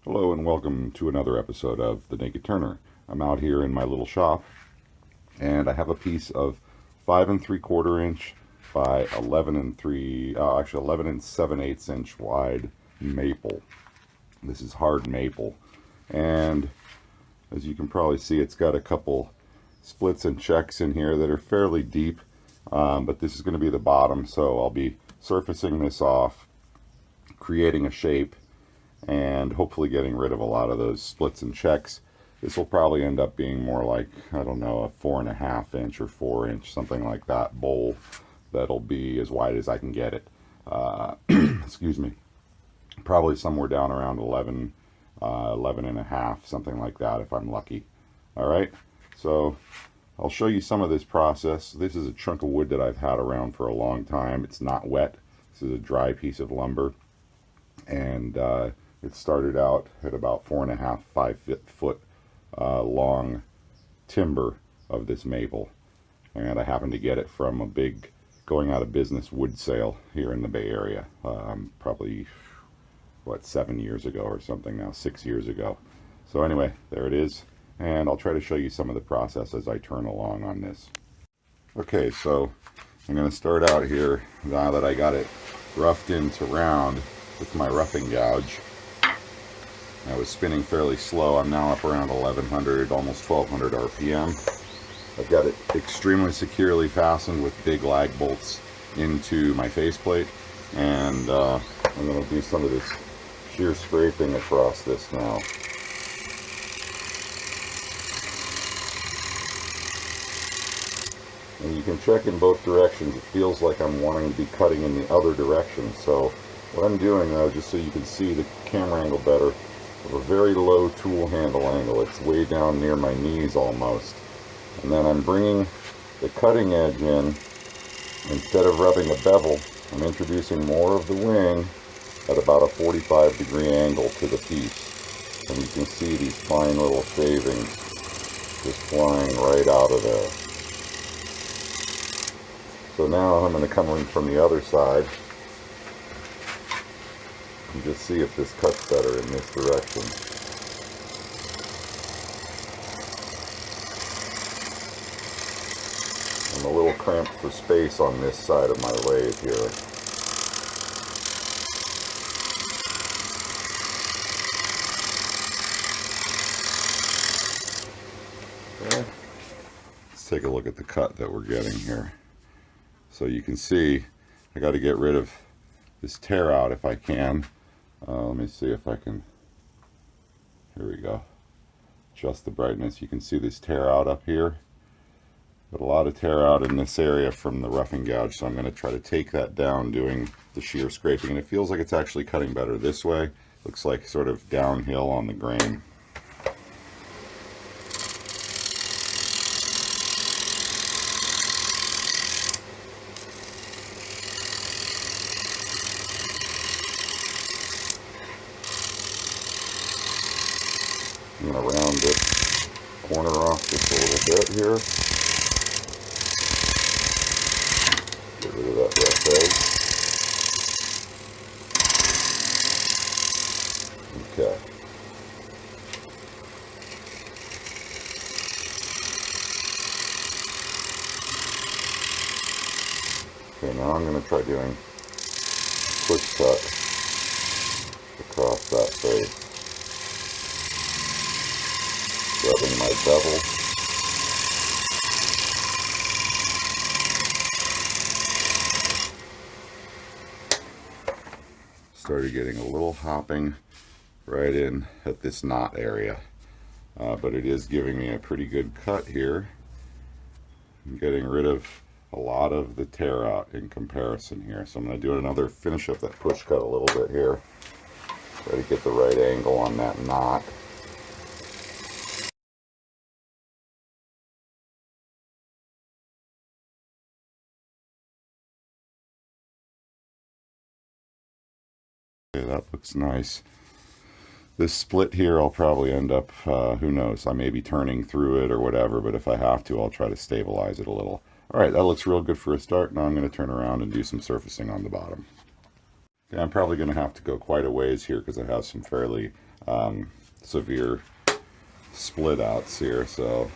Hello and welcome to another episode of The Naked Turner. I'm out here in my little shop and I have a piece of 5 3/4 inch by 11 and 7/8 inch wide maple. This is hard maple, and as you can probably see, it's got a couple splits and checks in here that are fairly deep, but this is going to be the bottom, so I'll be surfacing this off, creating a shape, and hopefully getting rid of a lot of those splits and checks. This will probably end up being more like, I don't know, a 4.5 inch or 4 inch, something like that, bowl that'll be as wide as I can get it. Excuse me. Probably somewhere down around 11 and a half, something like that if I'm lucky. All right, so I'll show you some of this process. This is a chunk of wood that I've had around for a long time. It's not wet. This is a dry piece of lumber, and it started out at about 4.5, 5 foot long timber of this maple, and I happened to get it from a big going out of business wood sale here in the Bay Area, probably 7 years ago or something now, 6 years ago. So anyway, there it is, and I'll try to show you some of the process as I turn along on this. Okay, so I'm going to start out here now that I got it roughed into round with my roughing gouge. I was spinning fairly slow. I'm now up around 1100, almost 1200 RPM. I've got it extremely securely fastened with big lag bolts into my faceplate, and I'm going to do some of this shear scraping across this now. And you can check in both directions. It feels like I'm wanting to be cutting in the other direction. So what I'm doing though, just so you can see the camera angle better, of a very low tool handle angle. It's way down near my knees almost. And then I'm bringing the cutting edge in. Instead of rubbing a bevel, I'm introducing more of the wing at about a 45-degree angle to the piece. And you can see these fine little shavings just flying right out of there. So now I'm going to come in from the other side and just see if this cuts better in this direction. I'm a little cramped for space on this side of my lathe here. Okay. Let's take a look at the cut that we're getting here. So you can see I got to get rid of this tear out if I can. Let me see if I can. Here we go. Adjust the brightness. You can see this tear out up here. But a lot of tear out in this area from the roughing gouge, so I'm going to try to take that down doing the shear scraping. And it feels like it's actually cutting better this way. Looks like sort of downhill on the grain. I'm going to round this corner off just a little bit here. Get rid of that rough edge. Okay. Okay, now I'm going to try doing push cut across that face. Rubbing my bevel. Started getting a little hopping right in at this knot area, but it is giving me a pretty good cut here. I'm getting rid of a lot of the tear out in comparison here, so I'm going to do another finish up that push cut a little bit here. Try to get the right angle on that knot. Okay, that looks nice. This split here, I'll probably end up, who knows, I may be turning through it or whatever, but if I have to, I'll try to stabilize it a little. All right, that looks real good for a start. Now I'm going to turn around and do some surfacing on the bottom. Okay, I'm probably going to have to go quite a ways here because I have some fairly severe split outs here. So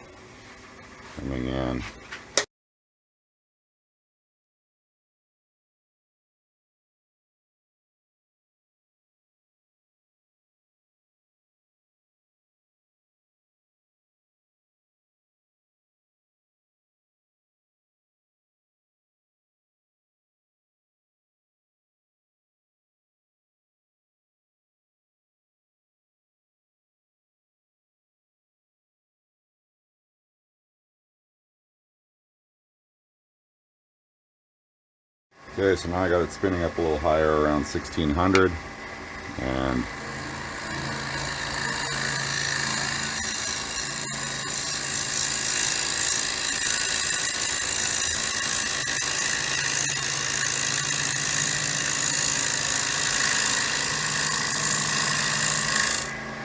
coming in. Okay, so now I got it spinning up a little higher around 1600, and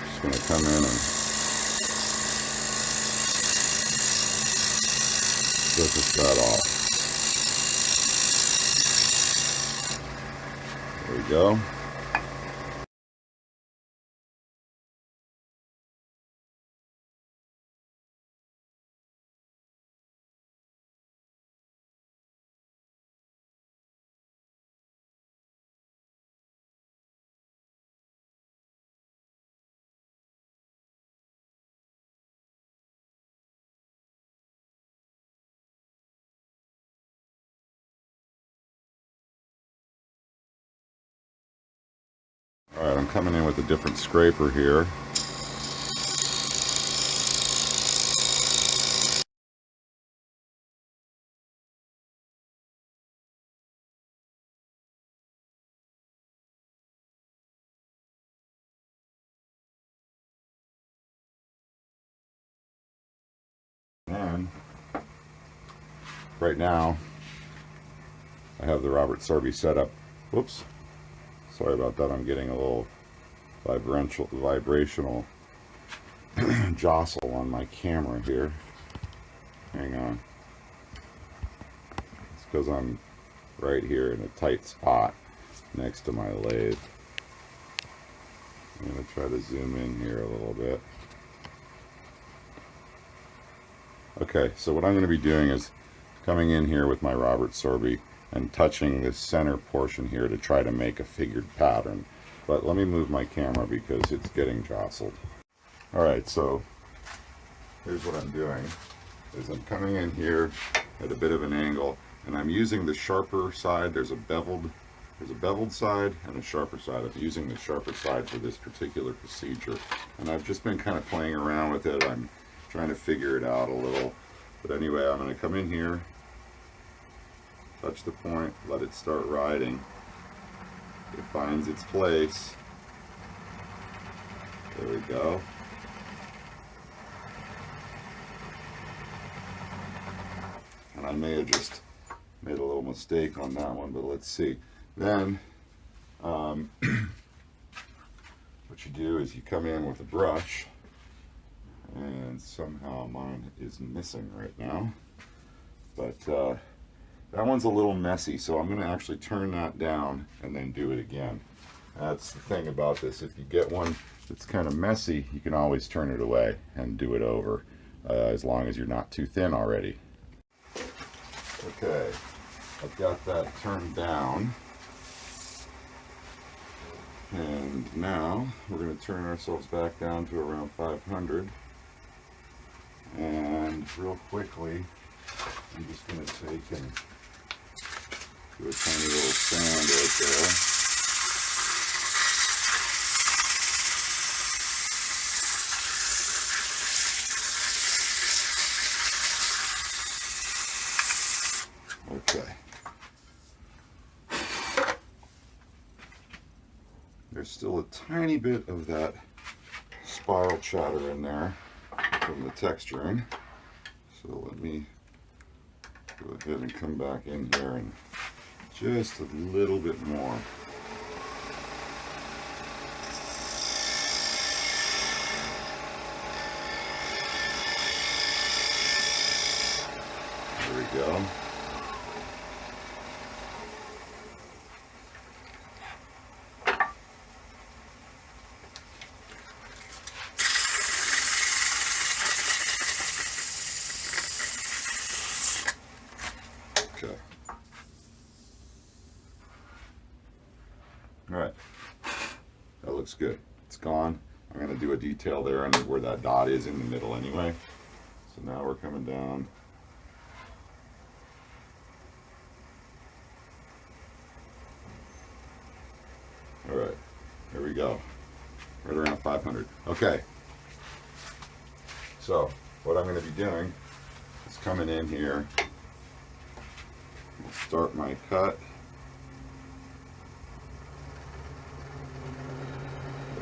just going to come in and focus that off. There we go. Alright, I'm coming in with a different scraper here. And right now, I have the Robert Sorby setup. Whoops. Sorry about that. I'm getting a little vibrational jostle on my camera here. Hang on. It's because I'm right here in a tight spot next to my lathe. I'm going to try to zoom in here a little bit. Okay, so what I'm going to be doing is coming in here with my Robert Sorby and touching this center portion here to try to make a figured pattern. But let me move my camera because it's getting jostled. Alright, so here's what I'm doing, is I'm coming in here at a bit of an angle, and I'm using the sharper side. There's a beveled side and a sharper side. I'm using the sharper side for this particular procedure, and I've just been kind of playing around with it. I'm trying to figure it out a little, but anyway, I'm going to come in here, touch the point, let it start riding. It finds its place. There we go. And I may have just made a little mistake on that one, but let's see. Then what you do is you come in with a brush, and somehow mine is missing right now, but that one's a little messy, so I'm going to actually turn that down and then do it again. That's the thing about this. If you get one that's kind of messy, you can always turn it away and do it over, as long as you're not too thin already. Okay, I've got that turned down, and now we're going to turn ourselves back down to around 500, and real quickly I'm just going to take and do a tiny little sand right there. Okay. There's still a tiny bit of that spiral chatter in there from the texturing. So let me go ahead and come back in here and just a little bit more. There we go. Okay. All right. That looks good. It's gone. I'm going to do a detail there and where that dot is in the middle anyway. So now we're coming down. All right, there we go. Right around 500. Okay. So what I'm going to be doing is coming in here. I'll start my cut.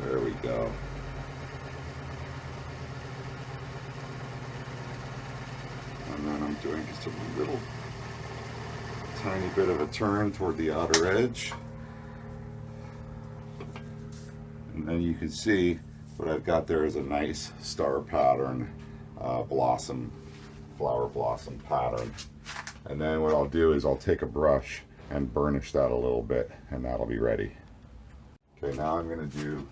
There we go. And then I'm doing just a little tiny bit of a turn toward the outer edge. And then you can see what I've got there is a nice star pattern, flower blossom pattern. And then what I'll do is I'll take a brush and burnish that a little bit, and that'll be ready. Okay, now I'm going to do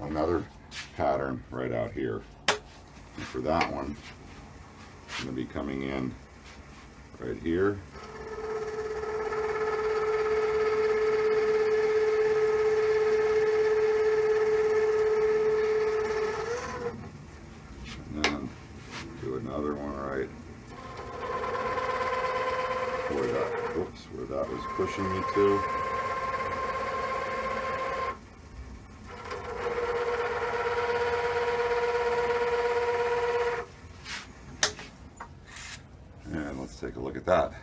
another pattern right out here. And for that one, I'm going to be coming in right here. And then do another one right where that was pushing me to. And let's take a look at that.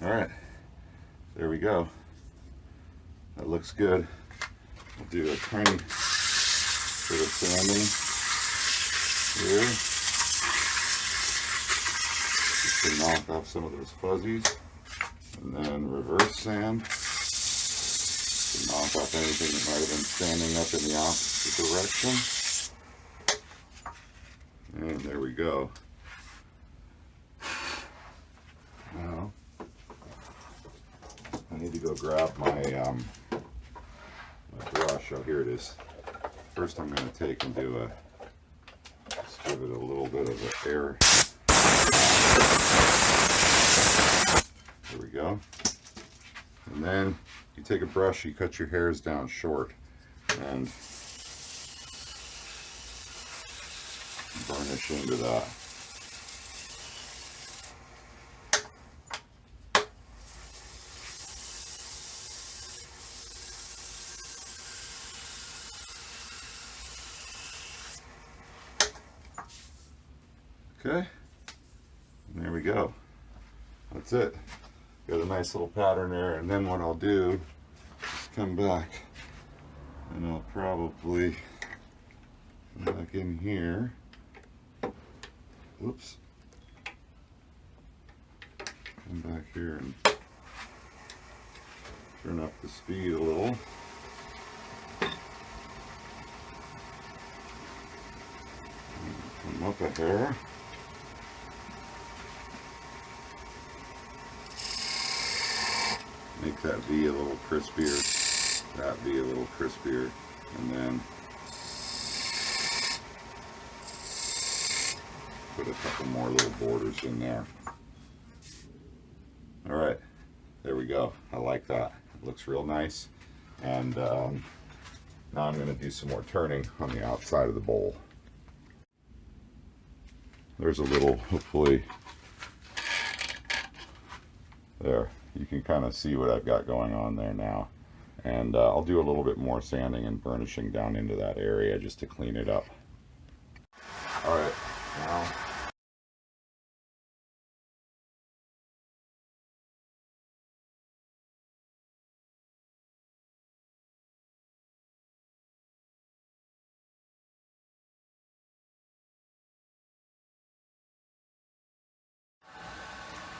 All right, there we go. That looks good. I'll do a tiny bit of sanding here just to knock off some of those fuzzies, and then reverse sand to knock off anything that might have been standing up in the opposite direction. And there we go. Now I need to go grab my brush. Oh, here it is. First I'm going to take and just give it a little bit of air. There we go. And then you take a brush, you cut your hairs down short and burnish into that. Okay, and there we go. That's it. Got a nice little pattern there, and then what I'll do is come back and I'll probably come back in here. Oops. Come back here and turn up the speed a little. Come up a hair. Make that V a little crispier, that V a little crispier, and then put a couple more little borders in there. All right, there we go. I like that. It looks real nice. And now I'm going to do some more turning on the outside of the bowl. There's a little, hopefully, there. You can kind of see what I've got going on there now. And I'll do a little bit more sanding and burnishing down into that area just to clean it up. All right, now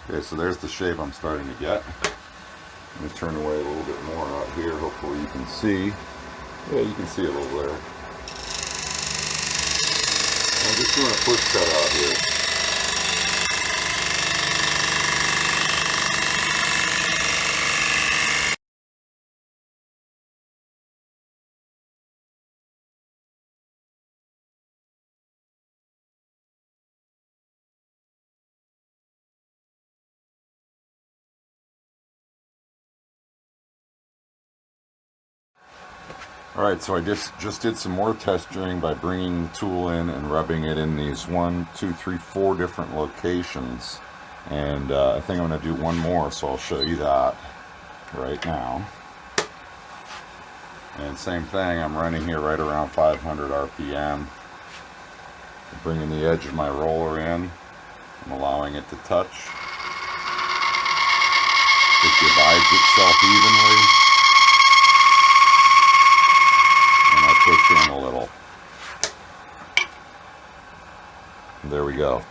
okay, so there's the shape I'm starting to get. I'm going to turn away a little bit more out here. Hopefully you can see. Yeah, you can see a little there. I'm just doing a push cut out here. Alright, so I just did some more texturing by bringing the tool in and rubbing it in these 1, 2, 3, 4 different locations. And I think I'm going to do one more, so I'll show you that right now. And same thing, I'm running here right around 500 RPM. I'm bringing the edge of my roller in. I'm allowing it to touch. It divides itself evenly. And I push in a little. And there we go.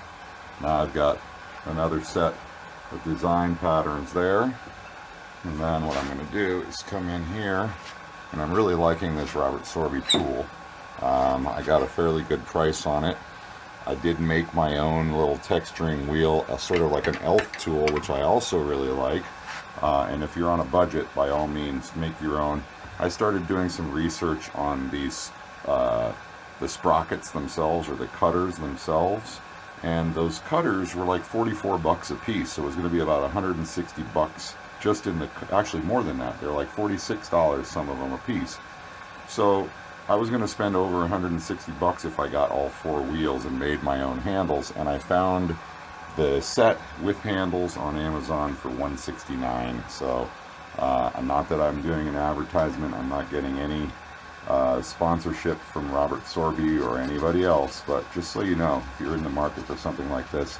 Now I've got another set of design patterns there. And then what I'm going to do is come in here, and I'm really liking this Robert Sorby tool. I got a fairly good price on it. I did make my own little texturing wheel, sort of like an elf tool, which I also really like. And if you're on a budget, by all means, make your own. I started doing some research on these, the sprockets themselves, or the cutters themselves. And those cutters were like 44 bucks a piece, so it was going to be about 160 bucks just in the, actually more than that. They're like $46, some of them a piece. So I was going to spend over 160 bucks if I got all 4 wheels and made my own handles, and I found the set with handles on Amazon for $169. So not that I'm doing an advertisement, I'm not getting any sponsorship from Robert Sorby or anybody else, but just so you know, if you're in the market for something like this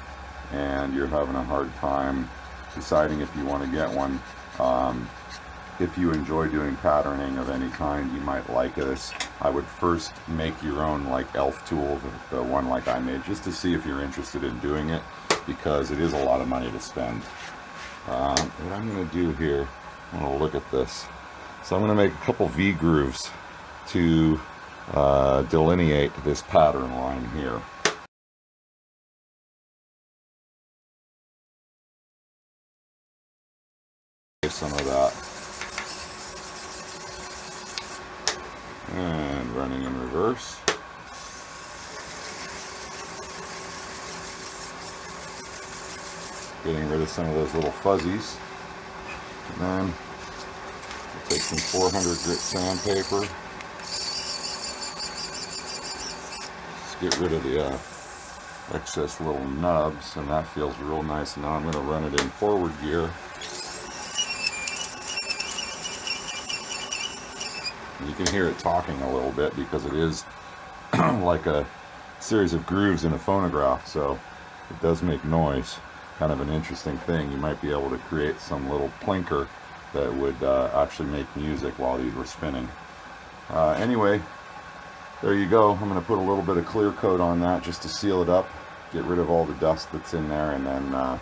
and you're having a hard time deciding if you want to get one, if you enjoy doing patterning of any kind, you might like this. I would first make your own like elf tool, the one like I made, just to see if you're interested in doing it, because it is a lot of money to spend. What I'm going to do here, I'm going to look at this. So I'm going to make a couple V grooves to delineate this pattern line here. Some of that. And running in reverse. Getting rid of some of those little fuzzies. And then we'll take some 400 grit sandpaper. Just get rid of the excess little nubs, and that feels real nice. Now I'm going to run it in forward gear. And you can hear it talking a little bit because it is like a series of grooves in a phonograph, so it does make noise. Kind of an interesting thing. You might be able to create some little plinker that would actually make music while these were spinning. Anyway, there you go. I'm going to put a little bit of clear coat on that just to seal it up, get rid of all the dust that's in there, and then I'll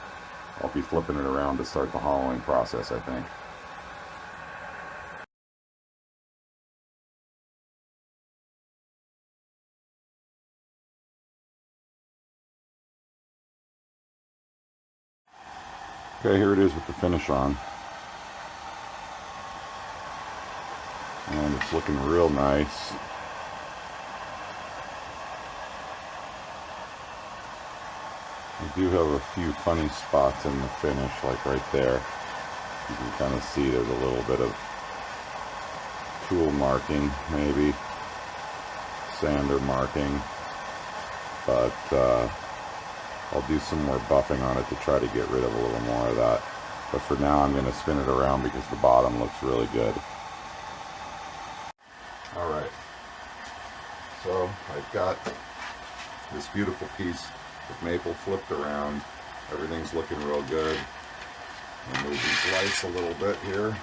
be flipping it around to start the hollowing process, I think. Okay, here it is with the finish on. And it's looking real nice. I do have a few funny spots in the finish, like right there. You can kind of see there's a little bit of tool marking, maybe sander marking, but I'll do some more buffing on it to try to get rid of a little more of that. But for now I'm going to spin it around because the bottom looks really good. Alright, so I've got this beautiful piece with maple flipped around. Everything's looking real good. I'll move these lights a little bit here.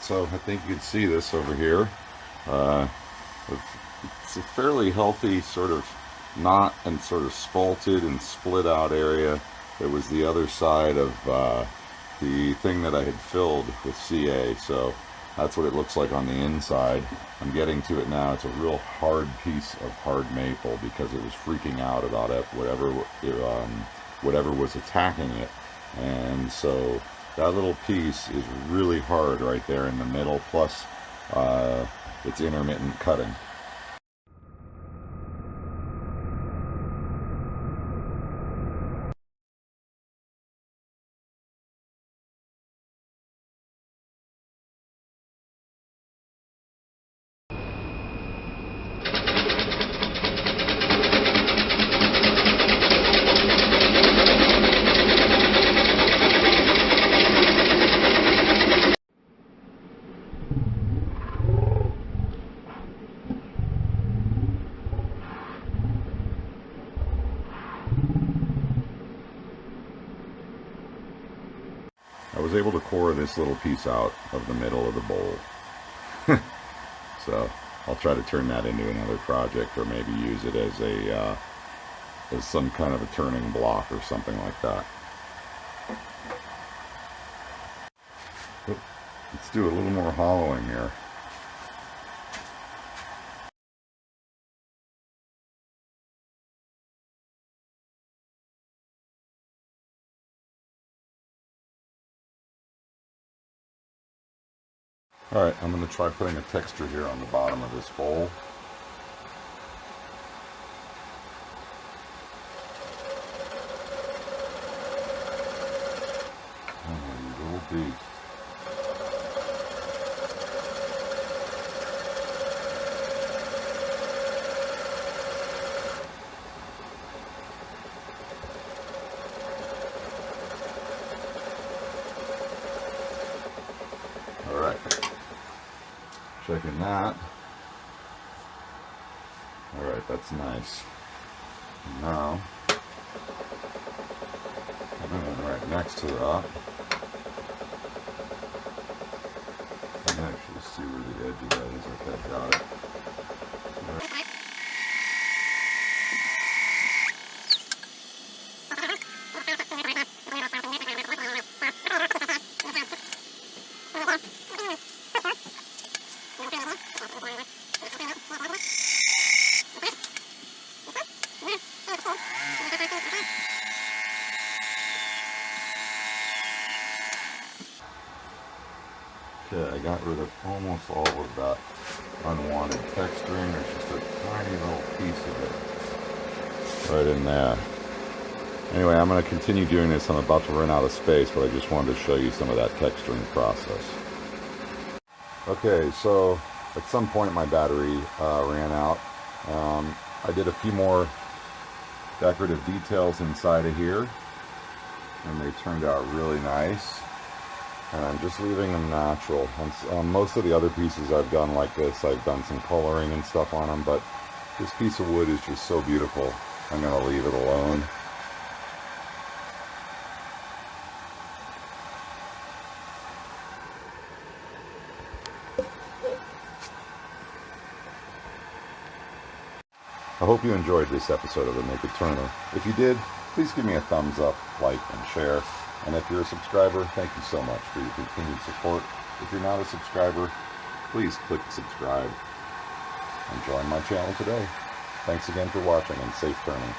so I think you can see this over here. It's a fairly healthy sort of knot and sort of spalted and split out area. It was the other side of the thing that I had filled with CA, so that's what it looks like on the inside. I'm getting to it now. It's a real hard piece of hard maple because it was freaking out about it, whatever was attacking it. And so that little piece is really hard right there in the middle, plus it's intermittent cutting. I was able to core this little piece out of the middle of the bowl. So I'll try to turn that into another project, or maybe use it as a as some kind of a turning block or something like that. But let's do a little more hollowing here. Alright, I'm going to try putting a texture here on the bottom of this bowl. Oh, little deep. Alright. Checking that. Alright, that's nice. Now, right next to that, I can actually see where the edge of that is. Okay, got it. Okay, I got rid of almost all of that unwanted texturing. There's just a tiny little piece of it right in there. Anyway, I'm going to continue doing this. I'm about to run out of space, but I just wanted to show you some of that texturing process. Okay, so at some point my battery ran out. I did a few more decorative details inside of here, and they turned out really nice. And I'm just leaving them natural. On most of the other pieces I've done like this, I've done some coloring and stuff on them, but this piece of wood is just so beautiful, I'm going to leave it alone. I hope you enjoyed this episode of The Naked Turner. If you did, please give me a thumbs up, like, and share. And if you're a subscriber, thank you so much for your continued support. If you're not a subscriber, please click subscribe and join my channel today. Thanks again for watching, and safe turning.